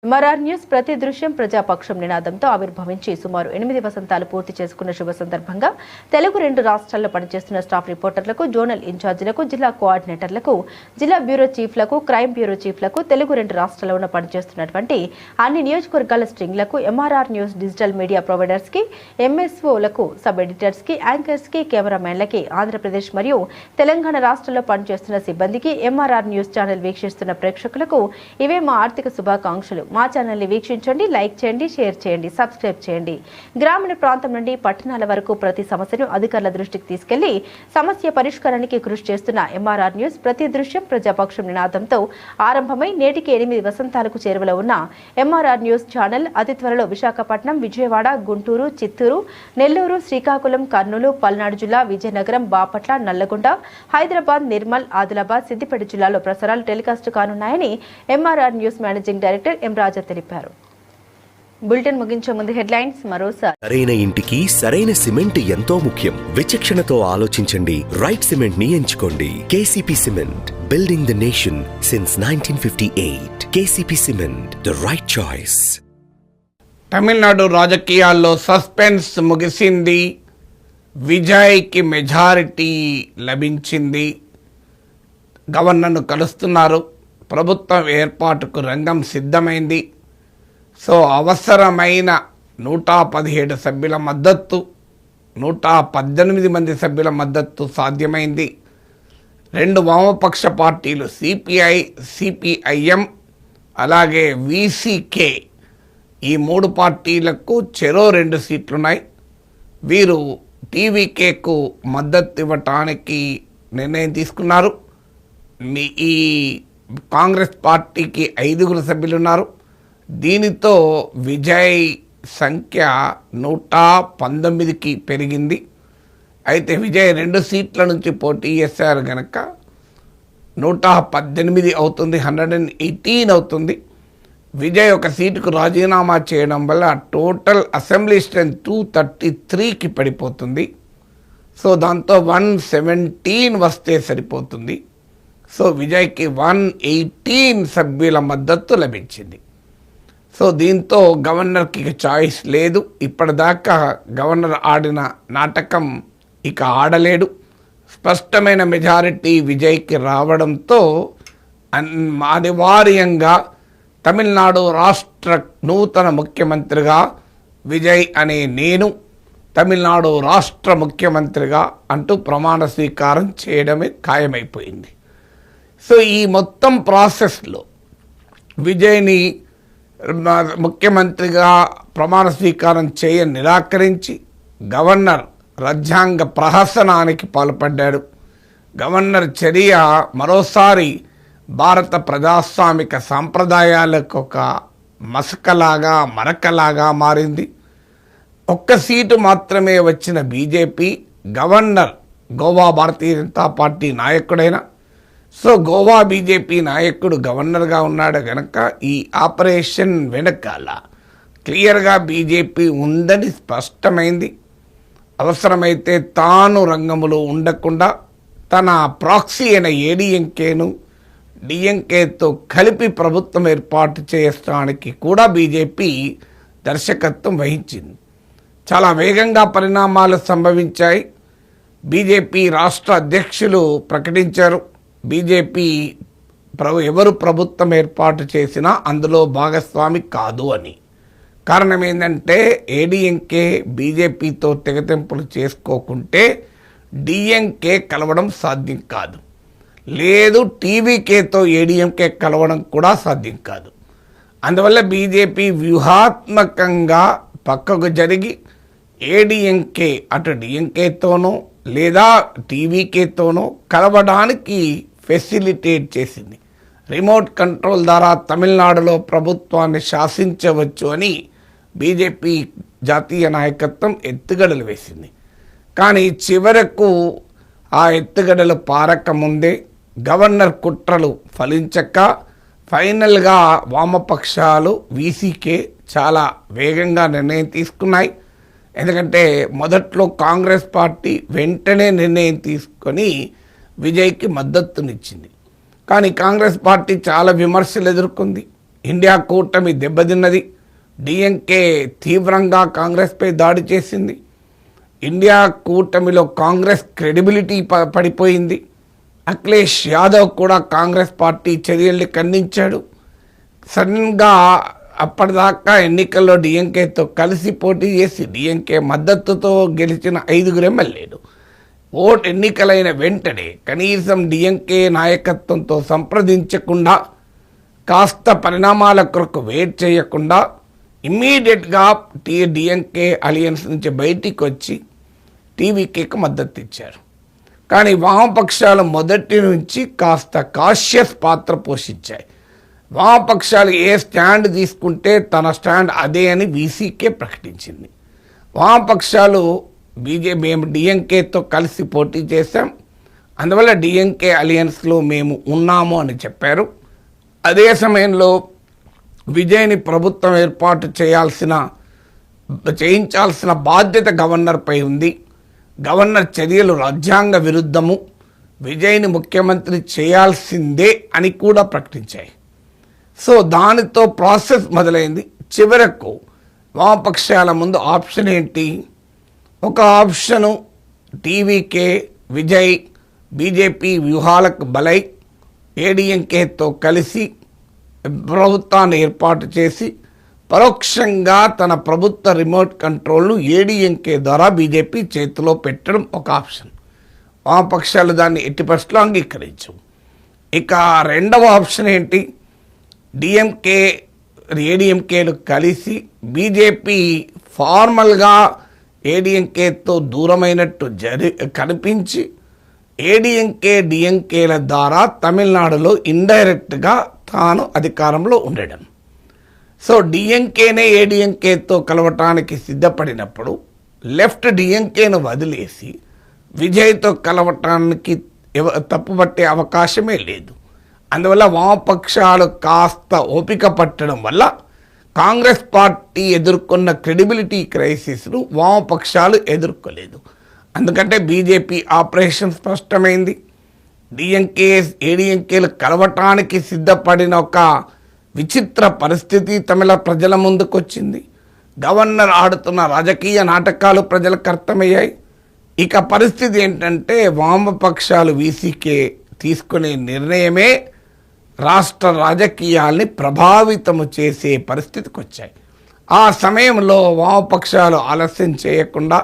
MRR news ప్రతి దృశ్యం ప్రజాపక్షం నినాదంతో ఆవిర్భవించి సుమారు 8 వసంతాలు పూర్తి చేసుకున్న శుభ సందర్భంగా తెలుగు 2 రాష్ట్రాల్లో పనిచేస్తున్న స్టాఫ్ రిపోర్టర్లకు, జోనల్ ఇన్ఛార్జీలకు, జిల్లా కోఆర్డినేటర్లకు, జిల్లా బ్యూరో చీఫ్లకు, క్రైమ్ బ్యూరో చీఫ్లకు, తెలుగు 2 రాష్ట్రాల్లో పనిచేస్తున్నటువంటి అన్ని నియోజకవర్గాల స్ట్రింగ్లకు, MRR news digital media providers కి, ఎంఎస్ఓలకు, సబ్ ఎడిటర్స్ కి, యాంకర్స్ కి, కెమెరామెన్లకి, ఆంధ్రప్రదేశ్ మరియు తెలంగాణ రాష్ట్రాల్లో పనిచేస్తున్న సిబ్బందికి, ఎంఆర్ఆర్ న్యూస్ ఛానల్ వీక్షిస్తున్న ప్రేక్షకులకు ఇవే మా ఆర్థిక శుభాకాంక్షలు. మా ఛానల్ని వీక్షించండి, లైక్ చేయండి, షేర్ చేయండి, సబ్స్క్రైబ్ చేయండి. గ్రామీణ ప్రాంతం నుండి పట్టణాల వరకు ప్రతి సమస్యను అధికారుల దృష్టికి తీసుకెళ్లి సమస్య పరిష్కారానికి కృషి చేస్తున్న ఎంఆర్ఆర్ న్యూస్ ప్రతి దృశ్యం ప్రజాపక్షం నినాదంతో ఆరంభమై నేటికి 8 వసంతాలకు చేరువలో ఉన్న ఎంఆర్ఆర్ న్యూస్ ఛానల్ అతి త్వరలో విశాఖపట్నం, విజయవాడ, గుంటూరు, చిత్తూరు, నెల్లూరు, శ్రీకాకుళం, కర్నూలు, పల్నాడు జిల్లా, విజయనగరం, బాపట్ల, నల్లగొండ, హైదరాబాద్, నిర్మల్, ఆదిలాబాద్, సిద్దిపేట జిల్లాలో ప్రసారాలు టెలికాస్ట్ కానున్నాయని MRR news managing director M Raja తెలిపారు. బులెటిన్ ముగించే ముందు హెడ్లైన్స్ మరోసారి. సరైన ఇంటికి సరైన సిమెంట్ ఎంతో ముఖ్యం. విచక్షణతో ఆలోచించండి. రైట్ సిమెంట్ ని ఎంచుకోండి. KCP cement, building the nation since 1958. KCP cement, the right choice. Tamil Nadu రాజకీయాల్లో సస్పెన్స్ ముగిసింది. విజయ్కి మెజారిటీ లభించింది. గవర్నర్ను కలుస్తున్నారు. ప్రభుత్వం ఏర్పాటుకు రంగం సిద్ధమైంది. సో అవసరమైన 117 సభ్యుల మద్దతు, 118 మంది సభ్యుల మద్దతు సాధ్యమైంది. 2 వామపక్ష పార్టీలు సిపిఐ, సిపిఐఎం, అలాగే విసికే, ఈ 3 పార్టీలకు చెరో 2 సీట్లున్నాయి. వీరు టీవీకేకు మద్దతు ఇవ్వటానికి నిర్ణయం తీసుకున్నారు. ఈ కాంగ్రెస్ పార్టీకి 5 సభ్యులున్నారు. దీనితో విజయ్ సంఖ్య 119కి పెరిగింది. అయితే విజయ్ 2 సీట్ల నుంచి పోటీ చేశారు కనుక 118 అవుతుంది, 118 అవుతుంది. విజయ్ ఒక సీటుకు రాజీనామా చేయడం వల్ల టోటల్ అసెంబ్లీ స్ట్రెంత్ 233కి పడిపోతుంది. సో దాంతో 117 వస్తే సరిపోతుంది. సో విజయ్కి 118 సభ్యుల మద్దతు లభించింది. సో దీంతో గవర్నర్కి చాయిస్ లేదు. ఇప్పటిదాకా గవర్నర్ ఆడిన నాటకం ఇక ఆడలేడు. స్పష్టమైన మెజారిటీ విజయ్కి రావడంతో అనివార్యంగా తమిళనాడు రాష్ట్ర నూతన ముఖ్యమంత్రిగా విజయ్ అనే నేను తమిళనాడు రాష్ట్ర ముఖ్యమంత్రిగా అంటూ ప్రమాణ స్వీకారం చేయడమే ఖాయమైపోయింది. సో ఈ మొత్తం ప్రాసెస్లో విజయ్ని ముఖ్యమంత్రిగా ప్రమాణ స్వీకారం నిరాకరించి గవర్నర్ రాజ్యాంగ ప్రహసనానికి పాల్పడ్డాడు. గవర్నర్ చర్య మరోసారి భారత ప్రజాస్వామిక సాంప్రదాయాలకు ఒక మరకలాగా మారింది. 1 సీటు మాత్రమే వచ్చిన BJP governor Goa Bharatiya Janata party నాయకుడైన, సో గోవా బీజేపీ నాయకుడు గవర్నర్గా ఉన్నాడు కనుక ఈ ఆపరేషన్ వెనకాల క్లియర్గా బీజేపీ ఉందని స్పష్టమైంది. అవసరమైతే తాను రంగంలో ఉండకుండా తన ప్రాక్సీ అయిన ఏడీఎంకేను డిఎంకేతో కలిపి ప్రభుత్వం ఏర్పాటు చేయడానికి కూడా బీజేపీ దర్శకత్వం వహించింది. చాలా వేగంగా పరిణామాలు సంభవించాయి. బీజేపీ రాష్ట్ర అధ్యక్షులు ప్రకటించారు, బీజేపీ ఎవరు ప్రభుత్వం ఏర్పాటు చేసినా అందులో భాగస్వామి కాదు అని. కారణం ఏంటంటే ఏడీఎంకే బీజేపీతో తెగతెంపులు చేసుకోకుంటే డిఎంకే కలవడం సాధ్యం కాదు, లేదు టీవీకేతో ఏడీఎంకే కలవడం కూడా సాధ్యం కాదు. అందువల్ల బీజేపీ వ్యూహాత్మకంగా పక్కకు జరిగి ఏడీఎంకే అటు డిఎంకేతోనో లేదా టీవీకేతోనో కలవడానికి ఫెసిలిటేట్ చేసింది. రిమోట్ కంట్రోల్ ద్వారా తమిళనాడులో ప్రభుత్వాన్ని శాసించవచ్చు అని బీజేపీ జాతీయ నాయకత్వం ఎత్తుగడలు వేసింది. కానీ చివరకు ఆ ఎత్తుగడలు పారకముందే గవర్నర్ కుట్రలు ఫలించక ఫైనల్గా వామపక్షాలు వీసీకే చాలా వేగంగా నిర్ణయం తీసుకున్నాయి. ఎందుకంటే మొదట్లో కాంగ్రెస్ పార్టీ వెంటనే నిర్ణయం తీసుకొని విజయ్కి మద్దతునిచ్చింది. కానీ కాంగ్రెస్ పార్టీ చాలా విమర్శలు ఎదుర్కొంది. ఇండియా కూటమి దెబ్బతిన్నది. డిఎంకే తీవ్రంగా కాంగ్రెస్పై దాడి చేసింది. ఇండియా కూటమిలో కాంగ్రెస్ క్రెడిబిలిటీ పడిపోయింది. అఖిలేష్ యాదవ్ కూడా కాంగ్రెస్ పార్టీ చర్యల్ని ఖండించాడు. సడన్గా అప్పటిదాకా ఎన్నికల్లో డిఎంకేతో కలిసి పోటీ చేసి డిఎంకే మద్దతుతో గెలిచిన 5 ఎమ్మెల్యేలు ఎన్నికలైన వెంటనే కనీసం డిఎంకే నాయకత్వంతో సంప్రదించకుండా, కాస్త పరిణామాల కొరకు వెయిట్ చేయకుండా ఇమ్మీడియట్గా డిఎంకే అలియన్స్ నుంచి బయటికి వచ్చి టీవీకేకి మద్దతు ఇచ్చారు. కానీ వామపక్షాలు మొదటి నుంచి కాస్త కాషియస్ పాత్ర పోషించాయి. వామపక్షాలు ఏ స్టాండ్ తీసుకుంటే తన స్టాండ్ అదే అని వీసీకే ప్రకటించింది. వామపక్షాలు మేము డిఎంకేతో కలిసి పోటీ చేశాం, అందువల్ల డిఎంకే అలియన్స్లో మేము ఉన్నాము అని చెప్పారు. అదే సమయంలో విజయ్ని ప్రభుత్వం ఏర్పాటు చేయించాల్సిన బాధ్యత గవర్నర్పై ఉంది. గవర్నర్ చర్యలు రాజ్యాంగ విరుద్ధము, విజయ్ని ముఖ్యమంత్రి చేయాల్సిందే అని కూడా ప్రకటించాయి. సో దానితో ప్రాసెస్ మొదలైంది. చివరకు వామపక్షాల ముందు ఆప్షన్ ఏంటి? ఒక ఆప్షను టీవీకే, విజయ్ బీజేపీ వ్యూహాలకు బలై ఏడీఎంకేతో కలిసి ప్రభుత్వాన్ని ఏర్పాటు చేసి పరోక్షంగా తన ప్రభుత్వ రిమోట్ కంట్రోల్ను ఏడీఎంకే ద్వారా బీజేపీ చేతిలో పెట్టడం ఒక ఆప్షన్. వామపక్షాలు దాన్ని ఎట్టి పరిస్థితుల్లో అంగీకరించవు. ఇక రెండవ ఆప్షన్ ఏంటి? డిఎంకే ఏడీఎంకేలు కలిసి బీజేపీ ఫార్మల్గా ఏడీఎంకేతో దూరమైనట్టు కనిపించి ఏడీఎంకే డిఎంకేల ద్వారా తమిళనాడులో ఇండైరెక్ట్గా తాను అధికారంలో ఉండడం. సో డిఎంకేనే ఏడీఎంకేతో కలవటానికి సిద్ధపడినప్పుడు లెఫ్ట్ డిఎంకేను వదిలేసి విజయ్తో కలవటానికి తప్పుపట్టే అవకాశమే లేదు. అందువల్ల వామపక్షాలు కాస్త ఓపిక పట్టడం వల్ల కాంగ్రెస్ పార్టీ ఎదుర్కొన్న క్రెడిబిలిటీ క్రైసిస్ను వామపక్షాలు ఎదుర్కోలేదు. అందుకంటే బీజేపీ ఆపరేషన్ స్పష్టమైంది. డిఎంకే ఏడీఎంకేలు కలవటానికి సిద్ధపడిన ఒక విచిత్ర పరిస్థితి తమిళ ప్రజల ముందుకొచ్చింది. గవర్నర్ ఆడుతున్న రాజకీయ నాటకాలు ప్రజలకు అర్థమయ్యాయి. ఇక పరిస్థితి ఏంటంటే వామపక్షాలు వీసీకే తీసుకునే నిర్ణయమే రాష్ట్ర రాజకీయాల్ని ప్రభావితము చేసే పరిస్థితికి వచ్చాయి. ఆ సమయంలో వామపక్షాలు ఆలస్యం చేయకుండా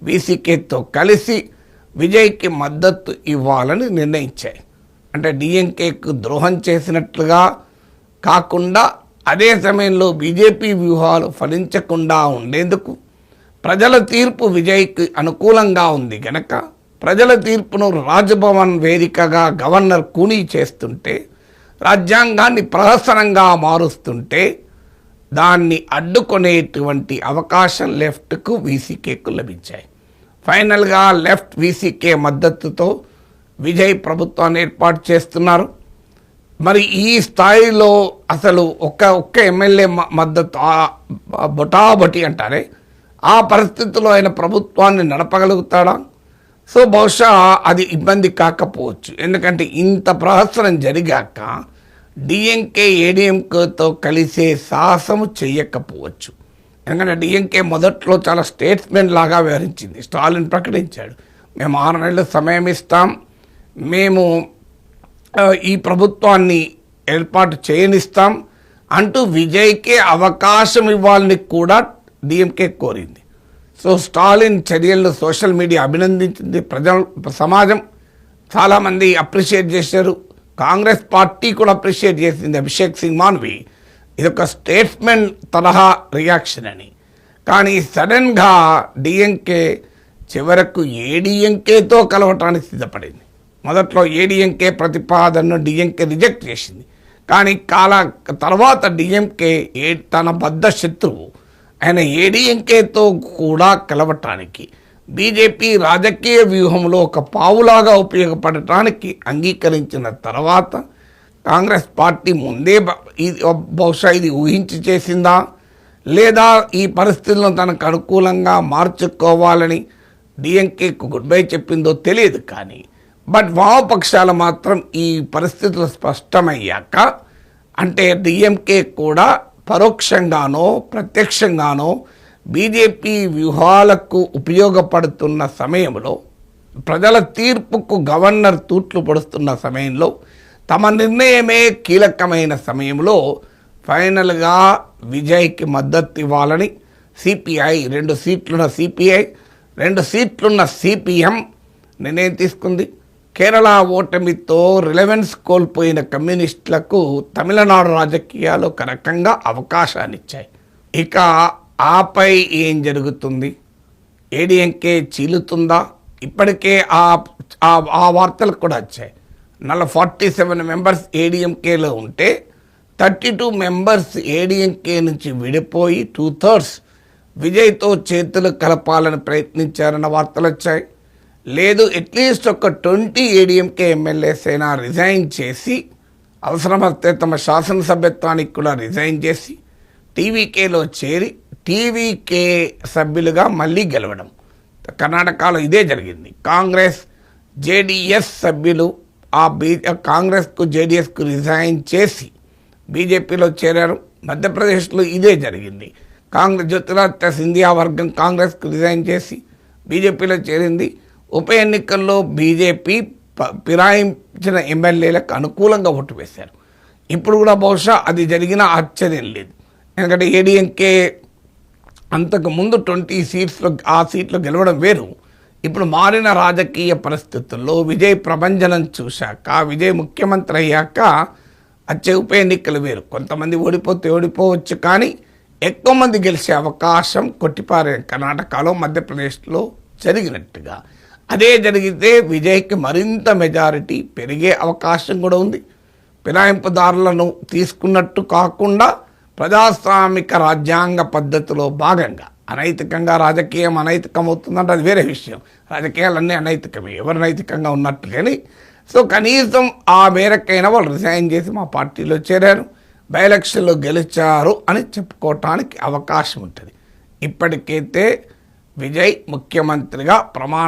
వీసీకేతో కలిసి విజయ్కి మద్దతు ఇవ్వాలని నిర్ణయించాయి. అంటే డిఎంకేకు ద్రోహం చేసినట్లుగా కాకుండా అదే సమయంలో బీజేపీ వ్యూహాలు ఫలించకుండా ఉండేందుకు ప్రజల తీర్పు విజయ్కి అనుకూలంగా ఉంది గనక ప్రజల తీర్పును రాజ్భవన్ వేదికగా గవర్నర్ కూనీ చేస్తుంటే, రాజ్యాంగాన్ని ప్రహసనంగా మారుస్తుంటే దాన్ని అడ్డుకునేటువంటి అవకాశం లెఫ్ట్కు వీసీకేకు లభించాయి. ఫైనల్గా లెఫ్ట్ వీసీకే మద్దతుతో విజయ్ ప్రభుత్వాన్ని ఏర్పాటు చేస్తున్నారు. మరి ఈ స్థాయిలో అసలు ఒక్క ఎమ్మెల్యే మద్దతు బొటాబొటి అంటారే, ఆ పరిస్థితుల్లో ఆయన ప్రభుత్వాన్ని నడపగలుగుతాడా? సో బహుశా అది ఇబ్బంది కాకపోవచ్చు. ఎందుకంటే ఇంత ప్రహసనం జరిగాక డిఎంకే ఏడీఎంకేతో కలిసే సాహసము చేయకపోవచ్చు. ఎందుకంటే డిఎంకే మొదట్లో చాలా స్టేట్స్మెంట్ లాగా వ్యవహరించింది. స్టాలిన్ ప్రకటించాడు, మేము 6 నెలలు సమయం ఇస్తాం, మేము ఈ ప్రభుత్వాన్ని ఏర్పాటు చేయనిస్తాం అంటూ విజయ్కే అవకాశం ఇవ్వాలని కూడా డిఎంకే కోరింది. సో స్టాలిన్ చర్యలను సోషల్ మీడియా అభినందించింది, సమాజం చాలామంది అప్రిషియేట్ చేశారు, కాంగ్రెస్ పార్టీ కూడా అప్రిషియేట్ చేసింది. అభిషేక్ సింగ్ మాన్వి ఇదొక స్టేట్స్మెంట్ తరహా రియాక్షన్ అని. కానీ సడన్గా డిఎంకే చివరకు ఏడీఎంకేతో కలవటానికి సిద్ధపడింది. మొదట్లో ఏడీఎంకే ప్రతిపాదనను డిఎంకే రిజెక్ట్ చేసింది. కానీ తర్వాత డిఎంకే తన బద్ధ శత్రువు ఆయన ఏడీఎంకేతో కూడా కలవటానికి బీజేపీ రాజకీయ వ్యూహంలో ఒక పావులాగా ఉపయోగపడటానికి అంగీకరించిన తర్వాత కాంగ్రెస్ పార్టీ ముందే బహుశా ఇది ఊహించి చేసిందా, లేదా ఈ పరిస్థితులను తనకు అనుకూలంగా మార్చుకోవాలని డిఎంకేకు గుడ్ బై చెప్పిందో తెలియదు. కానీ వామపక్షాలు మాత్రం ఈ పరిస్థితులు స్పష్టమయ్యాక అంటే డిఎంకే కూడా పరోక్షంగానో ప్రత్యక్షంగానో బీజేపీ వ్యూహాలకు ఉపయోగపడుతున్న సమయంలో, ప్రజల తీర్పుకు గవర్నర్ తూట్లు పొడుస్తున్న సమయంలో, తమ నిర్ణయమే కీలకమైన సమయంలో ఫైనల్గా విజయ్కి మద్దతు ఇవ్వాలని సిపిఐ 2 సీట్లున్న సిపిఐ 2 సీట్లున్న సిపిఎం నిర్ణయం తీసుకుంది. కేరళ ఓటమితో రిలవెన్స్ కోల్పోయిన కమ్యూనిస్టులకు తమిళనాడు రాజకీయాలు ఒక రకంగా అవకాశాన్ని ఇచ్చాయి. ఇక ఆపై ఏం జరుగుతుంది? ఏడీఎంకే చీలుతుందా? ఇప్పటికే ఆ వార్తలు కూడా వచ్చాయి. 47 మెంబర్స్ ఏడీఎంకేలో ఉంటే 32 మెంబర్స్ ఏడీఎంకే నుంచి విడిపోయి 2/3 విజయ్తో చేతులు కలపాలని ప్రయత్నించారన్న వార్తలు వచ్చాయి. లేదు, అట్లీస్ట్ ఒక 20 ఏడీఎంకే ఎమ్మెల్యేస్ అయినా రిజైన్ చేసి, అవసరమైతే తమ శాసనసభ్యత్వానికి కూడా రిజైన్ చేసి టీవీకేలో చేరి టీవీకే సభ్యులుగా మళ్ళీ గెలవడం. కర్ణాటకలో ఇదే జరిగింది. కాంగ్రెస్ జేడీఎస్ సభ్యులు కాంగ్రెస్కు జేడీఎస్కు రిజైన్ చేసి బీజేపీలో చేరారు. మధ్యప్రదేశ్లో ఇదే జరిగింది. కాంగ్రెస్ జ్యోతిరాదిత్య సింధియా వర్గం కాంగ్రెస్కు రిజైన్ చేసి బీజేపీలో చేరింది. ఉప ఎన్నికల్లో బీజేపీ ఫిరాయించిన ఎమ్మెల్యేలకు అనుకూలంగా ఓటు వేశారు. ఇప్పుడు కూడా బహుశా అది జరిగిన ఆశ్చర్యం లేదు. ఎందుకంటే ఏడీఎంకే అంతకు ముందు 20 సీట్స్లో ఆ సీట్లో గెలవడం వేరు. ఇప్పుడు మారిన రాజకీయ పరిస్థితుల్లో విజయ్ ప్రభంజనం చూశాక, విజయ్ ముఖ్యమంత్రి అయ్యాక వచ్చే ఉప ఎన్నికలు వేరు. కొంతమంది ఓడిపోవచ్చు, కానీ ఎక్కువ మంది గెలిచే అవకాశం కొట్టిపారే కర్ణాటకలో మధ్యప్రదేశ్లో జరిగినట్టుగా. అదే జరిగితే విజయ్కి మరింత మెజారిటీ పెరిగే అవకాశం కూడా ఉంది. ఫిరాయింపుదారులను తీసుకున్నట్టు కాకుండా ప్రజాస్వామిక రాజ్యాంగ పద్ధతిలో భాగంగా అనైతికంగా రాజకీయం అనైతికమవుతుందంటే అది వేరే విషయం. రాజకీయాలన్నీ అనైతికమే, ఎవరు నైతికంగా ఉన్నట్టు. కానీ సో కనీసం ఆ మేరకైనా వాళ్ళు రిజైన్ చేసి మా పార్టీలో చేరారు, బై ఎలక్షన్లో గెలిచారు అని చెప్పుకోవటానికి అవకాశం ఉంటుంది. ఇప్పటికైతే విజయ్ ముఖ్యమంత్రిగా ప్రమాణ